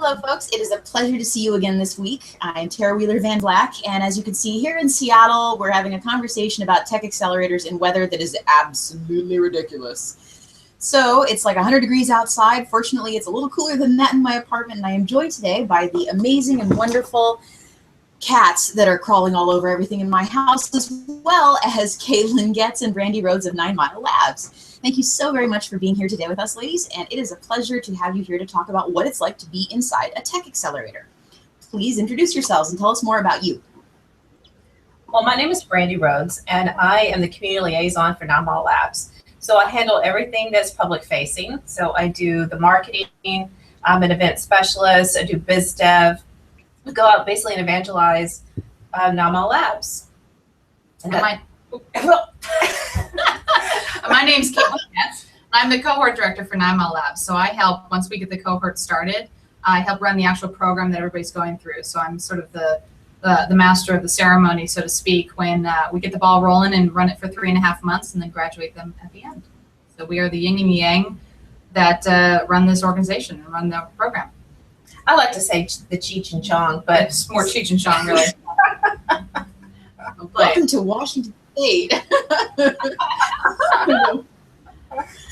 Hello, folks. It is a pleasure to see you again this week. I'm Tarah Wheeler Van Vlack, and as you can see here in Seattle, we're having a conversation about tech accelerators in weather that is absolutely ridiculous. So it's like 100 degrees outside. Fortunately, it's a little cooler than that in my apartment, and I am joined today by the amazing and wonderful cats that are crawling all over everything in my house, as well as Goetze and Brandy Rhodes of 9 Mile Labs. Thank you so very much for being here today with us, ladies, and it is a pleasure to have you here to talk about what it's like to be inside a tech accelerator. Please introduce yourselves and tell us more about you. Well, my name is Brandy Rhodes, and I am the community liaison for 9 Mile Labs. So I handle everything that's public facing. So I do the marketing, I'm an event specialist, I do biz dev. We go out basically and evangelize 9 Mile Labs. And my name's Caitlin. I'm the cohort director for 9 Mile Labs. So I help, once we get the cohort started, I help run the actual program that everybody's going through. So I'm sort of the master of the ceremony, so to speak, when we get the ball rolling and run it for 3.5 months and then graduate them at the end. So we are the yin and yang that run this organization and run the program. I like to say the Cheech and Chong, but it's more Cheech and Chong, really. Welcome to Washington State.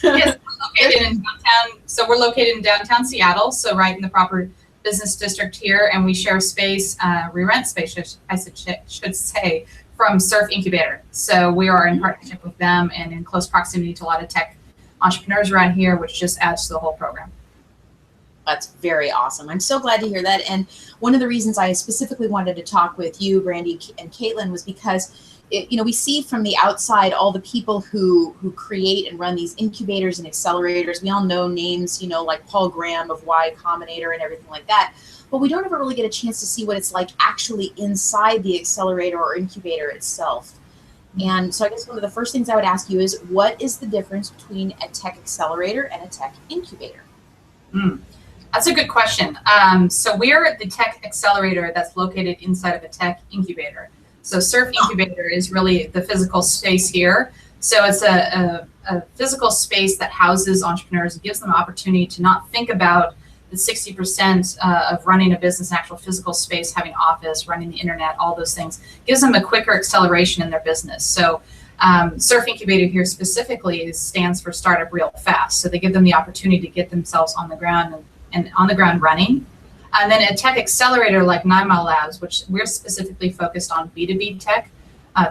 Yes, we're located in downtown. So we're located in downtown Seattle, so right in the proper business district here, and we share space, we rent space, I should say, from Surf Incubator. So we are in partnership with them and in close proximity to a lot of tech entrepreneurs around here, which just adds to the whole program. That's very awesome. I'm so glad to hear that. And one of the reasons I specifically wanted to talk with you, Brandy and Caitlin, was because we see from the outside all the people who create and run these incubators and accelerators. We all know names, like Paul Graham of Y Combinator and everything like that. But we don't ever really get a chance to see what it's like actually inside the accelerator or incubator itself. And so I guess one of the first things I would ask you is, what is the difference between a tech accelerator and a tech incubator? That's a good question. So we're the tech accelerator that's located inside of a tech incubator. So Surf Incubator is really the physical space here. So it's a physical space that houses entrepreneurs. It gives them the opportunity to not think about the 60% of running a business in actual physical space, having office, running the internet, all those things. It gives them a quicker acceleration in their business. So Surf Incubator here specifically stands for Startup Real Fast. So they give them the opportunity to get themselves on the ground and on the ground running. And then a tech accelerator like 9 Mile Labs, which we're specifically focused on B2B tech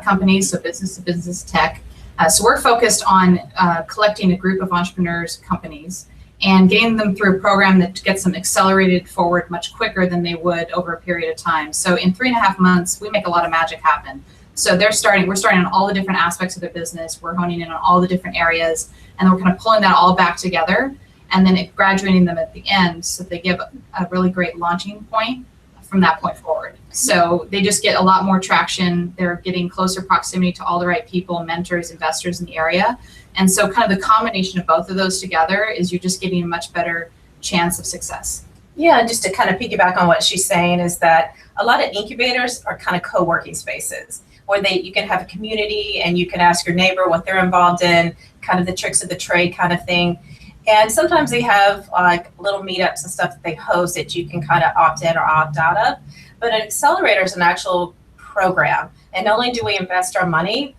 companies, so business to business tech. So we're focused on collecting a group of entrepreneurs, companies, and getting them through a program that gets them accelerated forward much quicker than they would over a period of time. So in 3.5 months, we make a lot of magic happen. So we're starting on all the different aspects of their business. We're honing in on all the different areas, and then we're kind of pulling that all back together and then graduating them at the end, so they give a really great launching point from that point forward. So they just get a lot more traction. They're getting closer proximity to all the right people, mentors, investors in the area. And so kind of the combination of both of those together is you're just getting a much better chance of success. Yeah, just to kind of piggyback on what she's saying is that a lot of incubators are kind of co-working spaces where you can have a community and you can ask your neighbor what they're involved in, kind of the tricks of the trade kind of thing. And sometimes they have like little meetups and stuff that they host that you can kind of opt in or opt out of. But an accelerator is an actual program. And not only do we invest our money,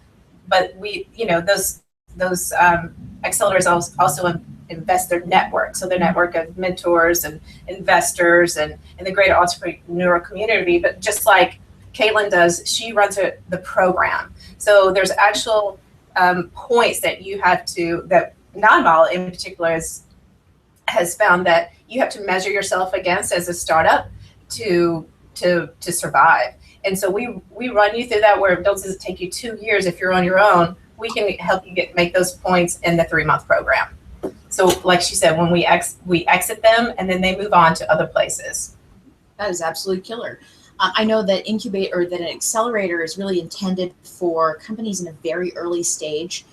but we, those accelerators also invest their network. So their network of mentors and investors and the greater entrepreneurial community. But just like Caitlin does, she runs the program. So there's actual points that you have to, that 9 Mile in particular has found that you have to measure yourself against as a startup to survive. And so we run you through that, where it doesn't take you 2 years if you're on your own. We can help you make those points in the 3-month program. So like she said, when we exit them and then they move on to other places. That is absolutely killer. I know that an accelerator is really intended for companies in a very early stage.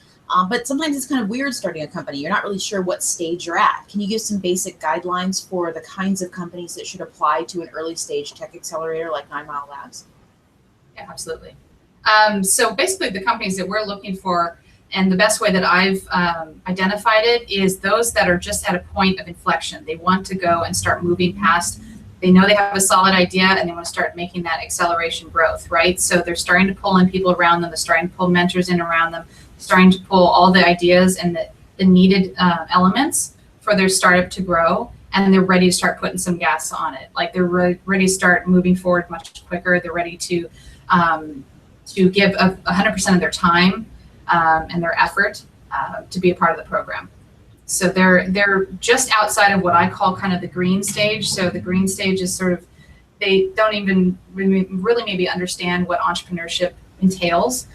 But sometimes it's kind of weird starting a company. You're not really sure what stage you're at. Can you give some basic guidelines for the kinds of companies that should apply to an early stage tech accelerator like 9 Mile Labs? Yeah, absolutely. So basically the companies that we're looking for, and the best way that I've identified it, is those that are just at a point of inflection. They want to go and start moving past They know they have a solid idea and they want to start making that acceleration growth, right? So they're starting to pull in people around them. They're starting to pull mentors in around them, starting to pull all the ideas and the needed elements for their startup to grow. And they're ready to start putting some gas on it. Like they're ready to start moving forward much quicker. They're ready to give 100% of their time and their effort to be a part of the program. So they're just outside of what I call kind of the green stage. So the green stage is sort of, they don't even really maybe understand what entrepreneurship entails.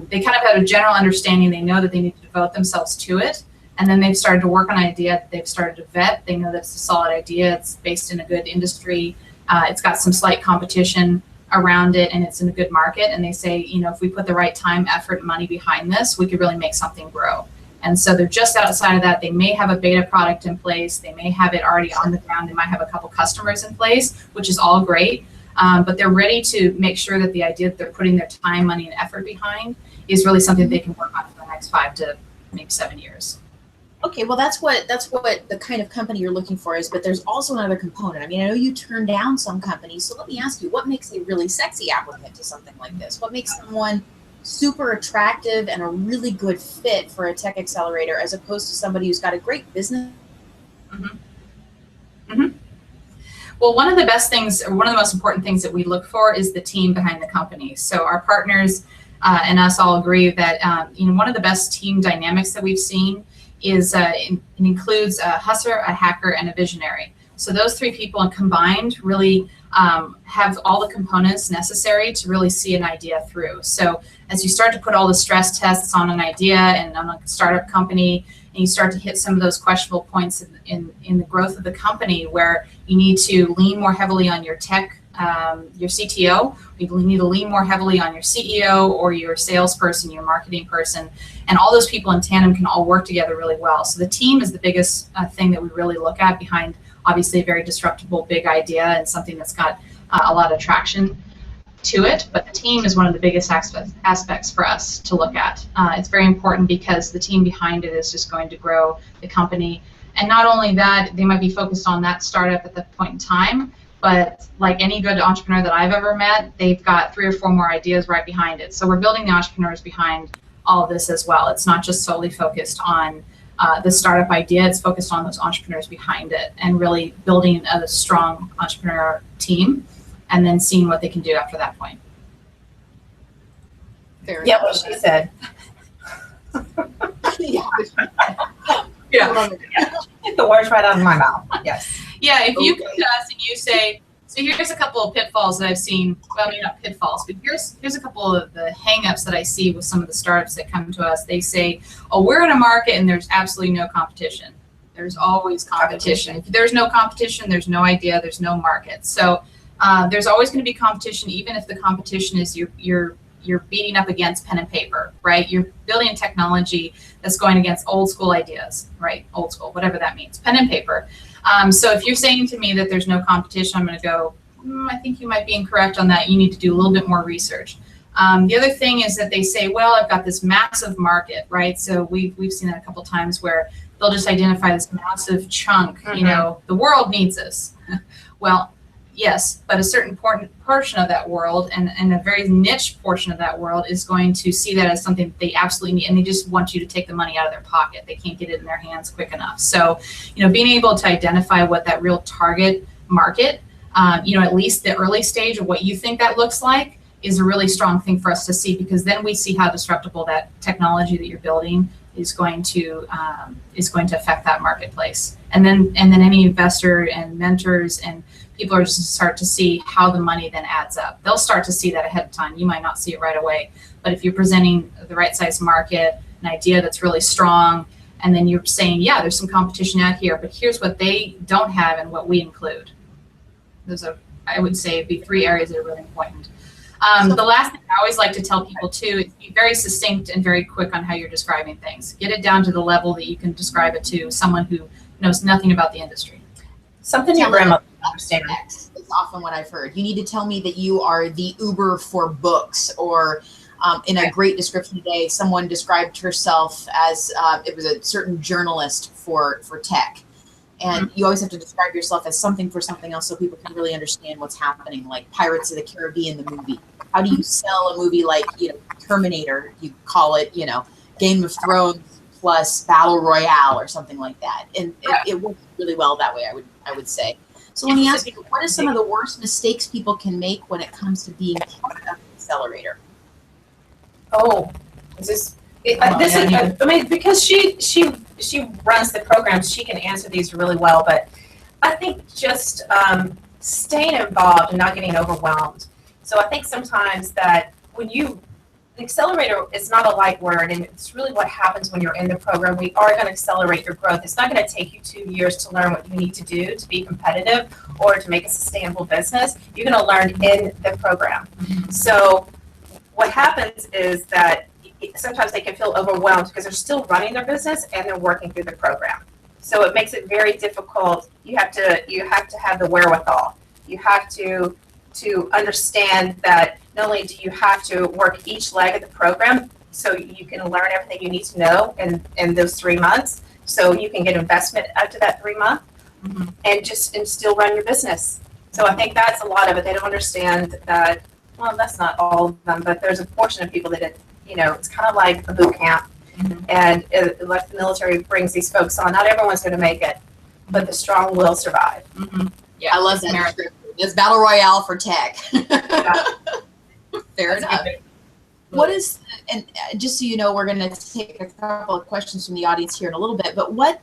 They kind of have a general understanding. They know that they need to devote themselves to it. And then they've started to work on an idea. They've started to vet. They know that it's a solid idea. It's based in a good industry. It's got some slight competition around it, and it's in a good market. And they say, you know, if we put the right time, effort, and money behind this, we could really make something grow. And so they're just outside of that. They may have a beta product in place. They may have it already on the ground. They might have a couple customers in place, which is all great. But they're ready to make sure that the idea that they're putting their time, money, and effort behind is really something they can work on for the next 5 to maybe 7 years. Okay, well, that's what the kind of company you're looking for is, but there's also another component. I mean, I know you turn down some companies, so let me ask you, what makes a really sexy applicant to something like this? What makes someone super attractive and a really good fit for a tech accelerator as opposed to somebody who's got a great business? Mm-hmm. Mm-hmm. Well, one of the best things, or one of the most important things that we look for is the team behind the company. So our partners and us all agree that you know, one of the best team dynamics that we've seen is it includes a hustler, a hacker, and a visionary. So those 3 people combined really have all the components necessary to really see an idea through. So as you start to put all the stress tests on an idea and on a startup company, and you start to hit some of those questionable points in the growth of the company where you need to lean more heavily on your tech, your CTO, you need to lean more heavily on your CEO or your salesperson, your marketing person, and all those people in tandem can all work together really well. So the team is the biggest thing that we really look at behind, obviously, a very disruptible big idea and something that's got a lot of traction to it. But the team is one of the biggest aspects for us to look at. It's very important because the team behind it is just going to grow the company. And not only that, they might be focused on that startup at that point in time, but like any good entrepreneur that I've ever met, they've got 3 or 4 more ideas right behind it. So we're building the entrepreneurs behind all of this as well. It's not just solely focused on the startup idea, it's focused on those entrepreneurs behind it and really building a strong entrepreneur team and then seeing what they can do after that point. Yeah, what she said. Yeah. Get the words right out of my mouth. Yes. Yeah, if you come to us and you say, so here's a couple of pitfalls that I've seen, well, maybe not pitfalls, but here's a couple of the hangups that I see with some of the startups that come to us. They say, oh, we're in a market and there's absolutely no competition. There's always competition. If there's no competition, there's no idea, there's no market. So there's always going to be competition, even if the competition is you're beating up against pen and paper, right? You're building a technology that's going against old school ideas, right? Old school, whatever that means, pen and paper. So if you're saying to me that there's no competition, I'm going to go, I think you might be incorrect on that. You need to do a little bit more research. The other thing is that they say, well, I've got this massive market, right? So we've seen that a couple times where they'll just identify this massive chunk, you know, the world needs this. Well, yes, but a certain portion of that world and a very niche portion of that world is going to see that as something that they absolutely need, and they just want you to take the money out of their pocket. They can't get it in their hands quick enough. So, you know, being able to identify what that real target market, you know, at least the early stage of what you think that looks like is a really strong thing for us to see, because then we see how disruptible that technology that you're building is going to affect that marketplace. And then any investor and mentors and people are just start to see how the money then adds up. They'll start to see that ahead of time. You might not see it right away, but if you're presenting the right size market, an idea that's really strong, and then you're saying, yeah, there's some competition out here, but here's what they don't have and what we include. Those are, I would say, be 3 areas that are really important. The last thing I always like to tell people too is be very succinct and very quick on how you're describing things. Get it down to the level that you can describe it to someone who knows nothing about the industry. Something your grandma understands. It's often what I've heard. You need to tell me that you are the Uber for books, or in a great description today, someone described herself as it was a certain journalist for tech. And you always have to describe yourself as something for something else so people can really understand what's happening, like Pirates of the Caribbean, the movie. How do you sell a movie like, Terminator? You call it, Game of Thrones plus Battle Royale or something like that. And it works really well that way, I would say. So let me ask you, what are some of the worst mistakes people can make when it comes to being part of an accelerator? Oh, because she runs the programs, she can answer these really well. But I think just staying involved and not getting overwhelmed. So I think sometimes that the accelerator is not a light word, and it's really what happens when you're in the program. We are going to accelerate your growth. It's not going to take you 2 years to learn what you need to do to be competitive or to make a sustainable business. You're going to learn in the program. So what happens is that sometimes they can feel overwhelmed because they're still running their business and they're working through the program. So it makes it very difficult. You have to have the wherewithal. You have to understand that not only do you have to work each leg of the program so you can learn everything you need to know in those 3 months, so you can get investment after that 3 month, and still run your business. So I think that's a lot of it. They don't understand that. Well, that's not all of them, but there's a portion of people that it's kind of like a boot camp, and like the military brings these folks on. Not everyone's going to make it, but the strong will survive. Yeah, I love that. It's Battle Royale for tech. Fair enough. What is, and just so you know, we're going to take a couple of questions from the audience here in a little bit, but what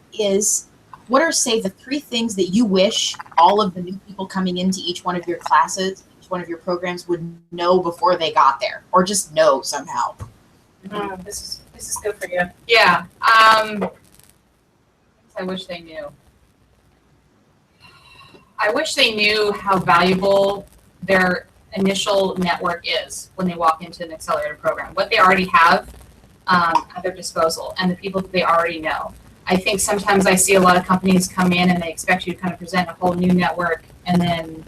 are, say, the 3 things that you wish all of the new people coming into each one of your classes, each one of your programs would know before they got there, or just know somehow? This is good for you. Yeah. I wish they knew. I wish they knew how valuable their initial network is when they walk into an accelerator program, what they already have at their disposal, and the people that they already know. I think sometimes I see a lot of companies come in and they expect you to kind of present a whole new network, and then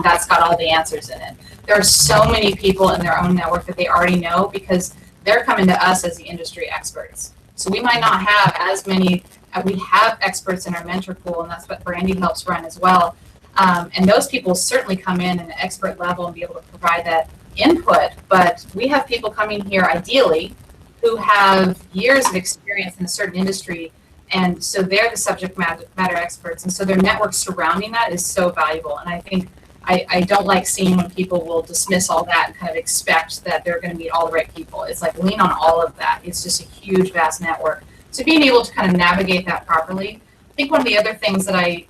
that's got all the answers in it. There are so many people in their own network that they already know because they're coming to us as the industry experts. So we might not have as many. We have experts in our mentor pool, and that's what Brandy helps run as well. And those people certainly come in at an expert level and be able to provide that input. But we have people coming here, ideally, who have years of experience in a certain industry, and so they're the subject matter experts. And so their network surrounding that is so valuable. And I think I don't like seeing when people will dismiss all that and kind of expect that they're going to meet all the right people. It's like lean on all of that. It's just a huge, vast network. So being able to kind of navigate that properly. I think one of the other things that I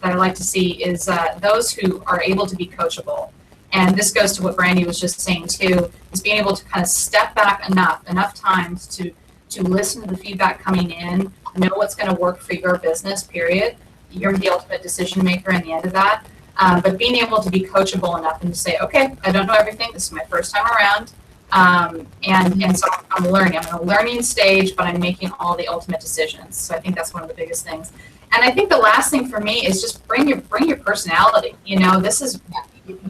like to see is those who are able to be coachable. And this goes to what Brandy was just saying too, is being able to kind of step back enough times to listen to the feedback coming in, know what's going to work for your business, period. You're the ultimate decision maker in the end of that. But being able to be coachable enough and to say, okay, I don't know everything. This is my first time around. And so I'm learning. I'm in a learning stage, but I'm making all the ultimate decisions. So I think that's one of the biggest things. And I think the last thing for me is just bring your personality. This is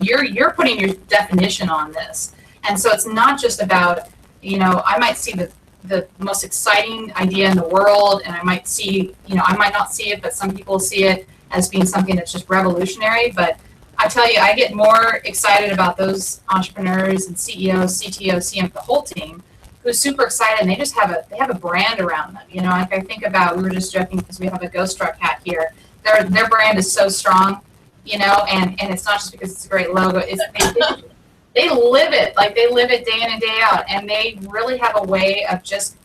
you're putting your definition on this, and so it's not just about I might see the most exciting idea in the world, and I might not see it, but some people see it as being something that's just revolutionary. But I tell you, I get more excited about those entrepreneurs and CEOs, CTOs, CM, the whole team, who's super excited, and they just have a brand around them. Like I think about, we were just joking because we have a ghost truck hat here. Their brand is so strong, and it's not just because it's a great logo. They live it, like they live it day in and day out, and they really have a way of just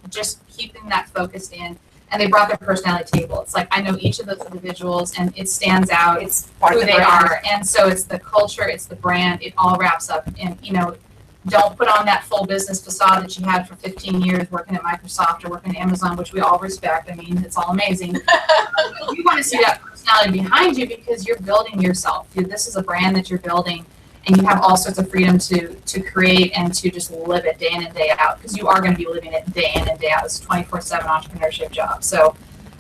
keeping that focused in. And they brought their personality to the table. It's like I know each of those individuals, and it stands out. It's who they are, and so it's the culture, it's the brand. It all wraps up. And don't put on that full business facade that you had for 15 years working at Microsoft or working at Amazon, which we all respect. I mean, it's all amazing. You want to see that personality behind you because you're building yourself. This is a brand that you're building, and you have all sorts of freedom to create and to just live it day in and day out, because you are going to be living it day in and day out. It's a 24/7 entrepreneurship job. So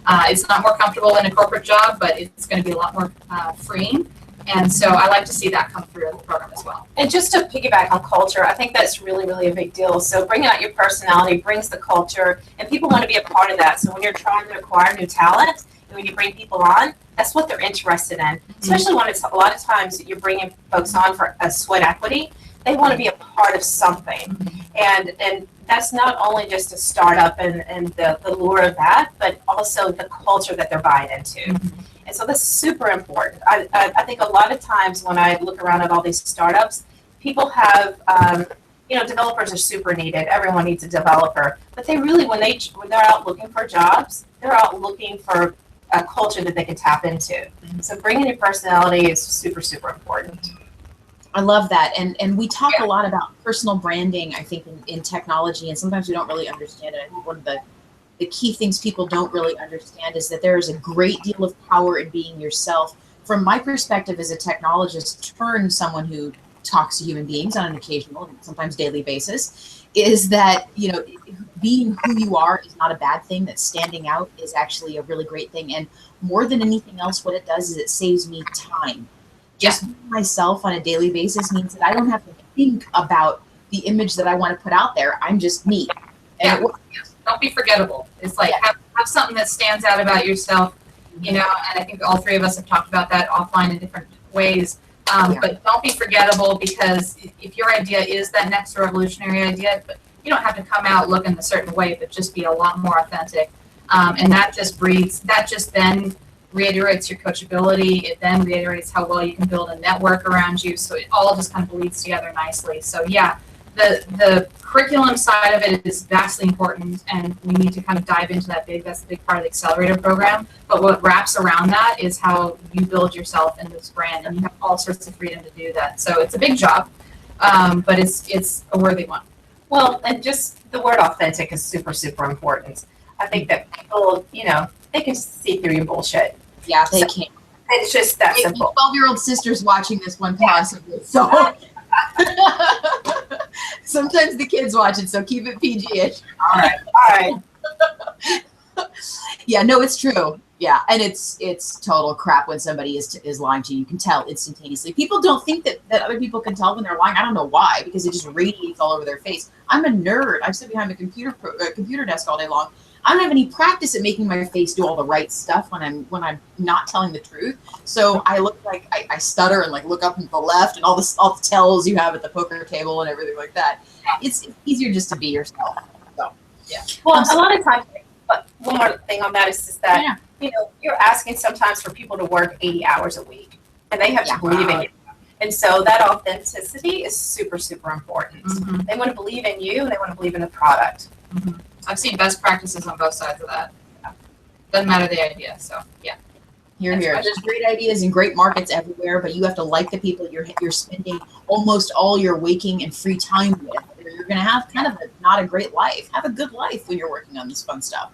it's not more comfortable than a corporate job, but it's going to be a lot more freeing. And so I like to see that come through in the program as well. And just to piggyback on culture, I think that's really, really a big deal. So bringing out your personality brings the culture, and people want to be a part of that. So when you're trying to acquire new talent, when you bring people on, that's what they're interested in. Especially when it's a lot of times you're bringing folks on for a sweat equity. They want to be a part of something. And that's not only just a startup and the lure of that, but also the culture that they're buying into. And so that's super important. I think a lot of times when I look around at all these startups, people have, developers are super needed. Everyone needs a developer. But they really, when they're out looking for jobs, they're out looking for a culture that they can tap into. So bringing your personality is super, super important. I love that. And we talk a lot about personal branding, I think, in technology, and sometimes we don't really understand it. I think one of the key things people don't really understand is that there is a great deal of power in being yourself. From my perspective as a technologist turned someone who talks to human beings on an occasional and sometimes daily basis, is that, being who you are is not a bad thing. That standing out is actually a really great thing. And more than anything else, what it does is it saves me time. Just being myself on a daily basis means that I don't have to think about the image that I want to put out there. I'm just me. And don't be forgettable. It's like have something that stands out about yourself, and I think all three of us have talked about that offline in different ways. But don't be forgettable, because if your idea is that next revolutionary idea, but you don't have to come out looking a certain way, but just be a lot more authentic. And that just then reiterates your coachability. It then reiterates how well you can build a network around you. So it all just kind of bleeds together nicely. So the curriculum side of it is vastly important, and we need to kind of dive into that's a big part of the Accelerator program. But what wraps around that is how you build yourself in this brand, and you have all sorts of freedom to do that. So it's a big job, but it's a worthy one. Well, and just the word authentic is super, super important. I think that people, they can see through your bullshit. Yeah, they can. It's just that simple. 12-year-old sister's watching this one possibly. So sometimes the kids watch it, so keep it PG-ish. All right. Yeah, no, it's true. Yeah, and it's total crap when somebody is lying to you. You can tell instantaneously. People don't think that other people can tell when they're lying. I don't know why, because it just radiates all over their face. I'm a nerd. I sit behind a computer desk all day long. I don't have any practice at making my face do all the right stuff when I'm not telling the truth. So I look like I stutter and like look up and to the left and all the tells you have at the poker table and everything like that. It's easier just to be yourself. So yeah. Well, a lot of times, but one more thing on that is just that you're asking sometimes for people to work 80 hours a week, and they have to believe in you. And so that authenticity is super, super important. Mm-hmm. They want to believe in you, and they want to believe in the product. Mm-hmm. I've seen best practices on both sides of that. Doesn't matter the idea, so yeah. Here. There's great ideas and great markets everywhere, but you have to like the people you're spending almost all your waking and free time with. Or you're going to have kind of not a great life. Have a good life when you're working on this fun stuff.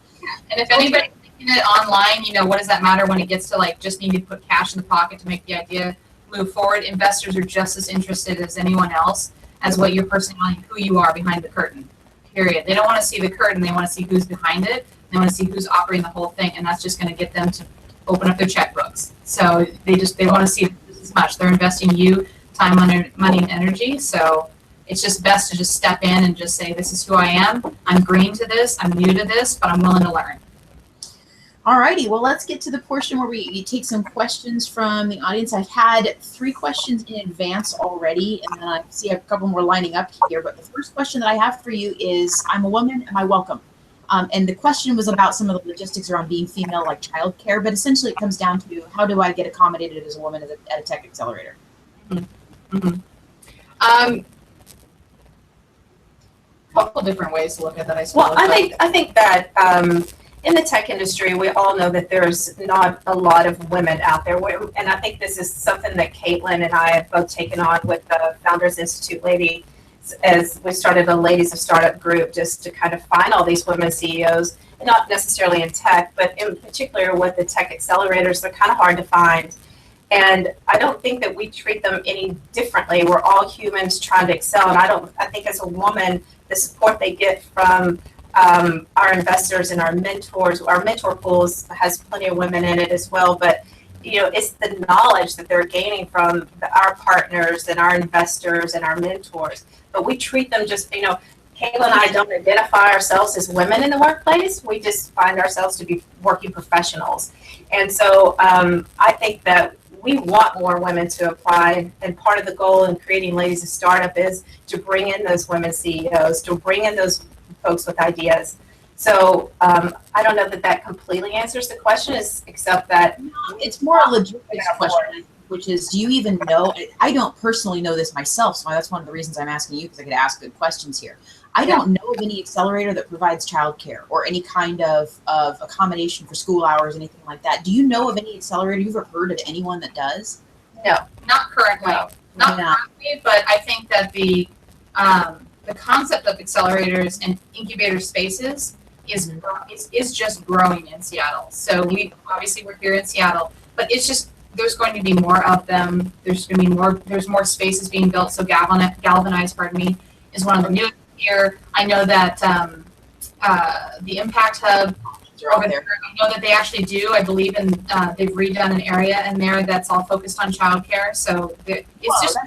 And if anybody's thinking it online, what does that matter when it gets to like just need to put cash in the pocket to make the idea move forward? Investors are just as interested as anyone else as what your personality, who you are behind the curtain. Period. They don't want to see the curtain. They want to see who's behind it. They want to see who's operating the whole thing, and that's just going to get them to open up their checkbooks. So they want to see this as much. They're investing you time, money, and energy. So it's just best to just step in and just say, this is who I am. I'm green to this. I'm new to this, but I'm willing to learn. All righty. Well, let's get to the portion where we take some questions from the audience. I've had 3 questions in advance already, and then I see a couple more lining up here. But the first question that I have for you is, I'm a woman, am I welcome? And the question was about some of the logistics around being female, like childcare, but essentially it comes down to, how do I get accommodated as a woman at a tech accelerator? Mm-hmm. A couple different ways to look at that, I suppose. Well, I think that in the tech industry, we all know that there's not a lot of women out there. And I think this is something that Caitlin and I have both taken on with the Founders Institute lady, as we started a Ladies of Startup group just to kind of find all these women CEOs, and not necessarily in tech, but in particular with the tech accelerators. They're kind of hard to find. And I don't think that we treat them any differently. We're all humans trying to excel. And I think as a woman, the support they get from our investors and our mentors, our mentor pools has plenty of women in it as well. But, it's the knowledge that they're gaining from our partners and our investors and our mentors. But we treat them just, Kayla and I don't identify ourselves as women in the workplace. We just find ourselves to be working professionals. And so I think that we want more women to apply. And part of the goal in creating Ladies of Startup is to bring in those women CEOs, to bring in those folks with ideas. So I don't know that that completely answers the question, except that it's more a logistics question, which is, do you even know? I don't personally know this myself, so that's one of the reasons I'm asking you, because I could ask good questions here. I don't know of any accelerator that provides childcare or any kind of accommodation for school hours, anything like that. Do you know of any accelerator? You've ever heard of anyone that does? No, not currently. No. Not currently, but I think that the concept of accelerators and incubator spaces is just growing in Seattle. So we're here in Seattle, but it's just, there's going to be more of them. There's going to be there's more spaces being built. So Galvanize, is one of the newest here. I know that the Impact Hub over there, I know that they actually do, I believe they've redone an area in there that's all focused on childcare. So it's just,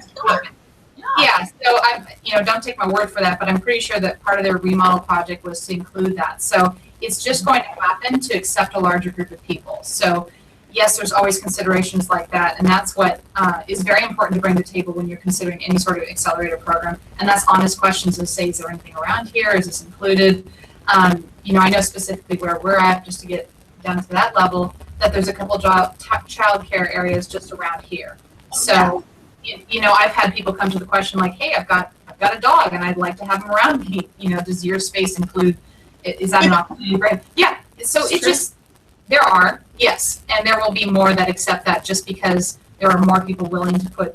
yeah, so don't take my word for that, but I'm pretty sure that part of their remodel project was to include that. So it's just going to happen to accept a larger group of people. So yes, there's always considerations like that, and that's what is very important to bring to the table when you're considering any sort of accelerator program. And that's honest questions of, say, is there anything around here? Is this included? I know specifically where we're at, just to get down to that level, that there's a couple child care areas just around here. So, I've had people come to the question like, hey, I've got a dog and I'd like to have him around me. Does your space include? Is that an opportunity? Yeah. So it just. There are, yes, and there will be more that accept that, just because there are more people willing to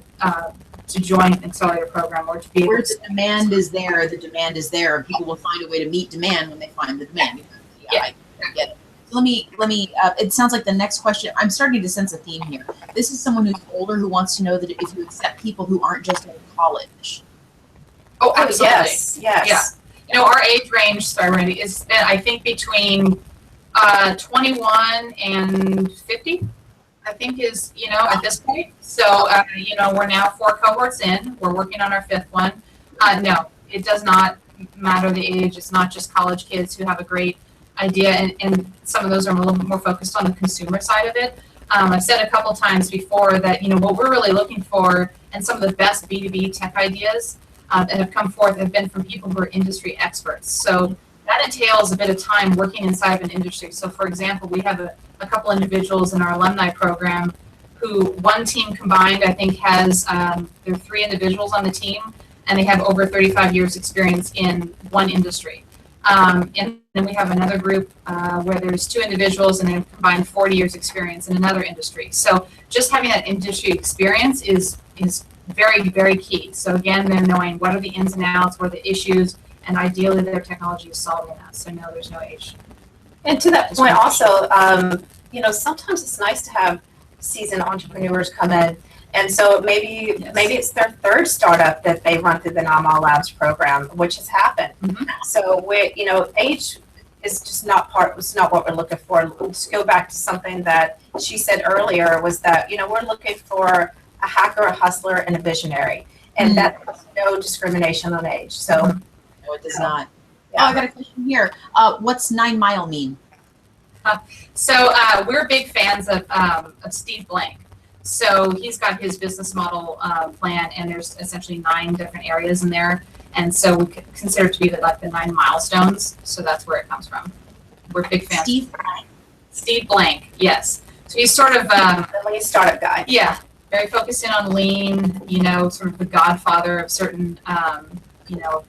to join an accelerator program, or to be able where the demand is there, the demand is there, and people will find a way to meet demand when they find the demand. I get it. Let me, it sounds like the next question, I'm starting to sense a theme here. This is someone who's older who wants to know that if you accept people who aren't just in college. Oh, absolutely. Yes. Yeah. Our age range, sorry, Brandy, is, I think, between 21 and 50, I think, is, at this point. So, we're now 4 cohorts in. We're working on our 5th one. No, it does not matter the age. It's not just college kids who have a great idea, and some of those are a little bit more focused on the consumer side of it. I've said a couple times before that, what we're really looking for, and some of the best B2B tech ideas that have come forth have been from people who are industry experts. So that entails a bit of time working inside of an industry. So, for example, we have a couple individuals in our alumni program who, one team combined, I think, has, there are 3 individuals on the team, and they have over 35 years experience in one industry. And then we have another group where there's 2 individuals and they've combined 40 years experience in another industry. So just having that industry experience is very, very key. So again, they're knowing what are the ins and outs, what are the issues, and ideally their technology is solving that. So no, there's no age. And to that point also, sometimes it's nice to have seasoned entrepreneurs come in. And so maybe it's their 3rd startup that they run through the NAMA Labs program, which has happened. Mm-hmm. So age is just not what we're looking for. Let's go back to something that she said earlier, was that, we're looking for a hacker, a hustler, and a visionary. And that has no discrimination on age. So no, it does not. Yeah. Oh, I got a question here. What's 9 Mile mean? So we're big fans of Steve Blank. So he's got his business model plan, and there's essentially 9 different areas in there. And so we consider it to be like the 9 milestones. So that's where it comes from. We're big fans. Steve Blank, yes. So he's sort of the lean startup guy. Yeah, very focused in on lean. Sort of the godfather of certain, I don't know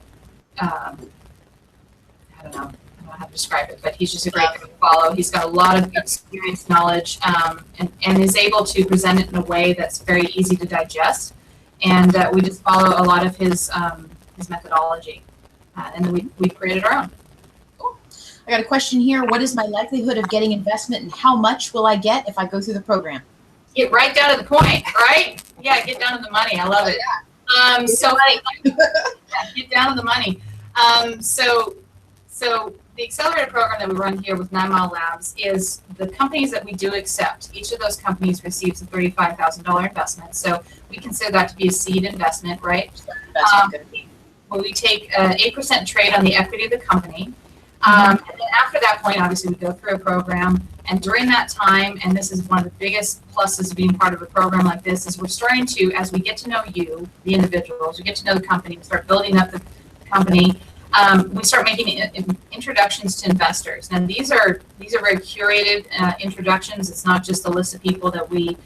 how to describe it, but he's just a great guy to follow. He's got a lot of experience, knowledge, and is able to present it in a way that's very easy to digest. And we just follow a lot of his methodology, and then we created our own. I got a question here. What is my likelihood of getting investment, and how much will I get if I go through the program? Get right down to the point, right? Yeah, get down to the money. I love it. Get down to the money. So the accelerator program that we run here with 9 Mile Labs is the companies that we do accept. Each of those companies receives a $35,000 investment. So we consider that to be a seed investment, right? where we take an 8% trade on the equity of the company. And then after that point, obviously, we go through a program. And during that time, and this is one of the biggest pluses of being part of a program like this, is we're starting to, as we get to know you, the individuals, we get to know the company, we start building up the company, we start making introductions to investors. Now, these are very curated introductions. It's not just a list of people that we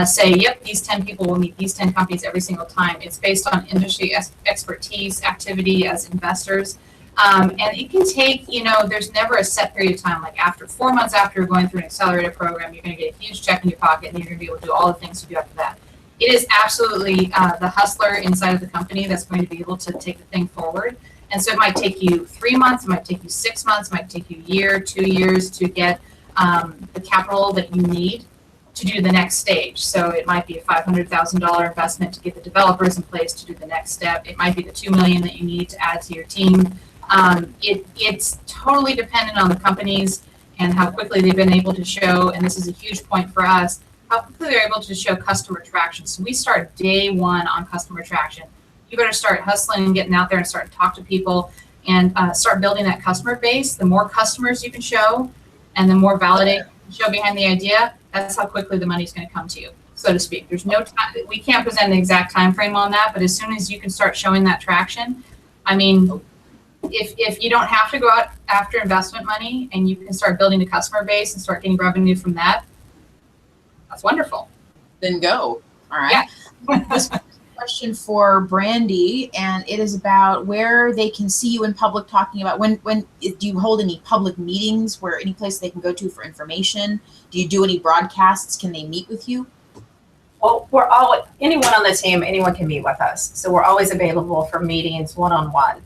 say, yep, these 10 people will meet these 10 companies every single time. It's based on industry expertise, activity as investors. And it can take, there's never a set period of time. Like after 4 months after you're going through an accelerator program, you're going to get a huge check in your pocket and you're going to be able to do all the things you do after that. It is absolutely the hustler inside of the company that's going to be able to take the thing forward. And so it might take you 3 months, it might take you 6 months, it might take you a year, 2 years to get the capital that you need to do the next stage. So it might be a $500,000 investment to get the developers in place to do the next step. It might be the $2 million that you need to add to your team. It's totally dependent on the companies and how quickly they've been able to show, and this is a huge point for us, how quickly they're able to show customer traction. So we start day one on customer traction. You better start hustling and getting out there and start to talk to people and start building that customer base. The more customers you can show and the more validate you can show behind the idea, that's how quickly the money's going to come to you, so to speak. There's no time, we can't present an exact time frame on that, but as soon as you can start showing that traction, I mean, if you don't have to go out after investment money and you can start building a customer base and start getting revenue from that, that's wonderful. Then go. All right. Yeah. This question for Brandy, and it is about where they can see you in public talking about when do you hold any public meetings, where any place they can go to for information? Do you do any broadcasts? Can they meet with you? Well, anyone on the team, anyone can meet with us. So we're always available for meetings one-on-one.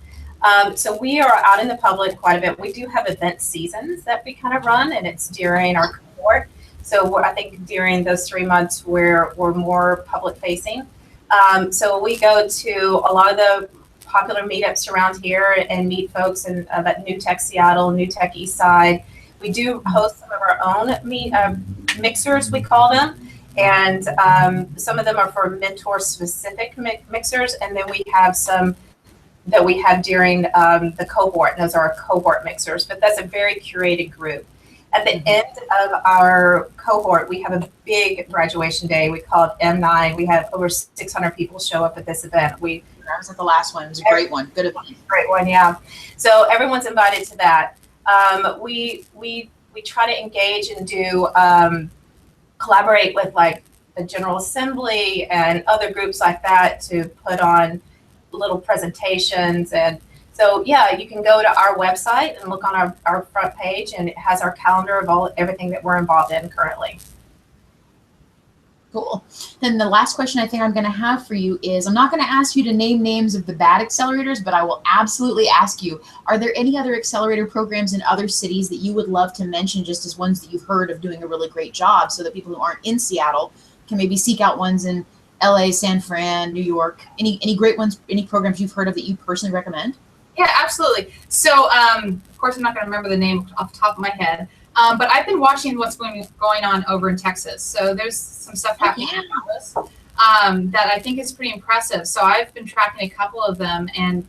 So we are out in the public quite a bit. We do have event seasons that we kind of run, and it's during our cohort. So I think during those 3 months we're more public facing. So we go to a lot of the popular meetups around here and meet folks in at New Tech Seattle, New Tech East Side. We do host some of our own mixers, we call them. And some of them are for mentor specific mixers. And then we have some that we have during the cohort, and those are our cohort mixers, but that's a very curated group. At the end of our cohort, we have a big graduation day. We call it M9. We have over 600 people show up at this event. I was at the last one. It was a great one. Good event. Great one, yeah. So everyone's invited to that. We try to engage and do collaborate with like the General Assembly and other groups like that to put on little presentations. And so, yeah, you can go to our website and look on our front page, and it has our calendar of everything that we're involved in currently. Cool. Then the last question I think I'm going to have for you is, I'm not going to ask you to name names of the bad accelerators, but I will absolutely ask you, are there any other accelerator programs in other cities that you would love to mention just as ones that you've heard of doing a really great job, so that people who aren't in Seattle can maybe seek out ones in LA, San Fran, New York, any great ones, any programs you've heard of that you personally recommend? Yeah, absolutely. So, of course, I'm not going to remember the name off the top of my head, but I've been watching what's going on over in Texas. So there's some stuff happening in Dallas that I think is pretty impressive. So I've been tracking a couple of them, and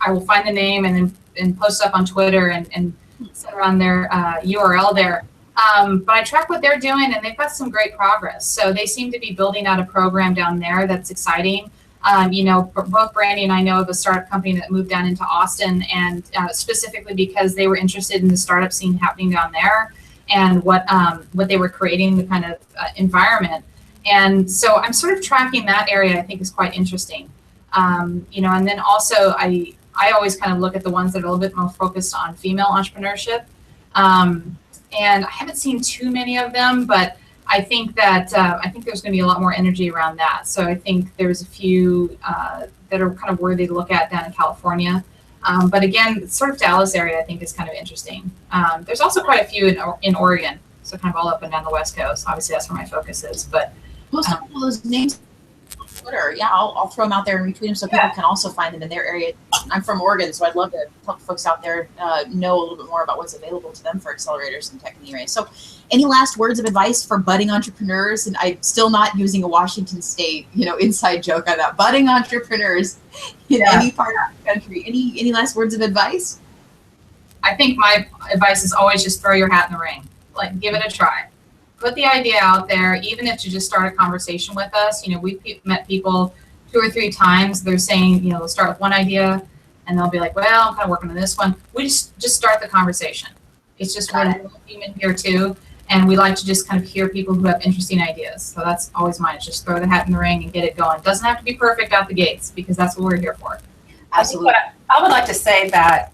I will find the name and post up on Twitter and set around their URL there. But I track what they're doing, and they've got some great progress. So they seem to be building out a program down there that's exciting. Both Brandy and I know of a startup company that moved down into Austin, and specifically because they were interested in the startup scene happening down there and what they were creating, the kind of environment. And so I'm sort of tracking that area. I think is quite interesting. And then also I always kind of look at the ones that are a little bit more focused on female entrepreneurship. And I haven't seen too many of them, but I think that there's going to be a lot more energy around that. So I think there's a few that are kind of worthy to look at down in California. But again, sort of Dallas area I think is kind of interesting. There's also quite a few in Oregon, so kind of all up and down the West Coast. Obviously, that's where my focus is. But most of those names Twitter. Yeah, I'll throw them out there and retweet them so people can also find them in their area. I'm from Oregon, so I'd love to help folks out there know a little bit more about what's available to them for accelerators and tech in the area. So any last words of advice for budding entrepreneurs? And I'm still not using a Washington State, inside joke on that. Budding entrepreneurs in any part of the country. Any last words of advice? I think my advice is always just throw your hat in the ring. Like, give it a try. Put the idea out there, even if to just start a conversation with us. We've met people 2 or 3 times. They're saying, they'll start with one idea and they'll be like, well, I'm kind of working on this one. We just start the conversation. It's just we're human here too. And we like to just kind of hear people who have interesting ideas. So that's always mine. It's just throw the hat in the ring and get it going. It doesn't have to be perfect out the gates because that's what we're here for. Absolutely. I would like to say that,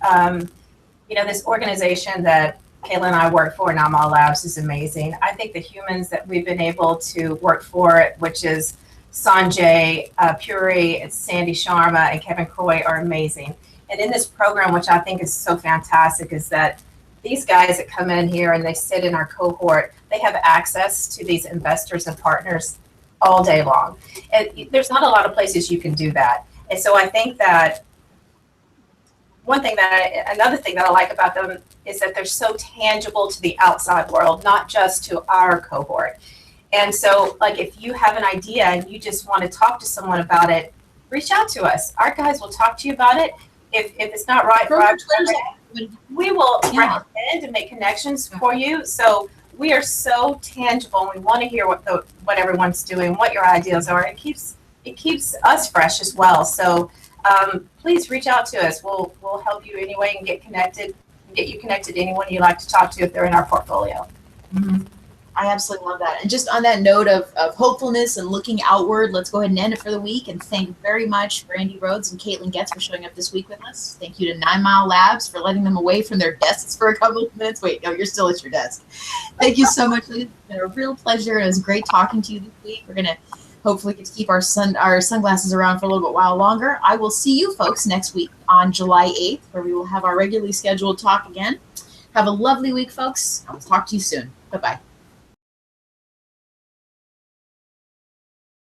this organization that Kayla and I work for, Nama Labs, is amazing. I think the humans that we've been able to work for, which is Sanjay Puri, it's Sandy Sharma, and Kevin Croy, are amazing. And in this program, which I think is so fantastic, is that these guys that come in here and they sit in our cohort, they have access to these investors and partners all day long. And there's not a lot of places you can do that. And so I think that another thing that I like about them is that they're so tangible to the outside world, not just to our cohort. And so, like, if you have an idea and you just want to talk to someone about it, reach out to us. Our guys will talk to you about it. If it's not right for our we will recommend and make connections for you. So we are so tangible, and we want to hear what everyone's doing, what your ideas are. It keeps us fresh as well. So please reach out to us. We'll help you anyway and get you connected to anyone you like to talk to if they're in our portfolio. Mm-hmm. I absolutely love that. And just on that note of hopefulness and looking outward, let's go ahead and end it for the week. And thank you very much, Brandy Rhodes and Caitlin Goetze, for showing up this week with us. Thank you to 9 Mile Labs for letting them away from their desks for a couple of minutes. Wait, no, you're still at your desk. Thank you so much. It's been a real pleasure. It was great talking to you this week. We're going to hopefully get to keep our sunglasses around for a little bit while longer. I will see you folks next week on July 8th, where we will have our regularly scheduled talk again. Have a lovely week, folks. I'll talk to you soon. Bye-bye.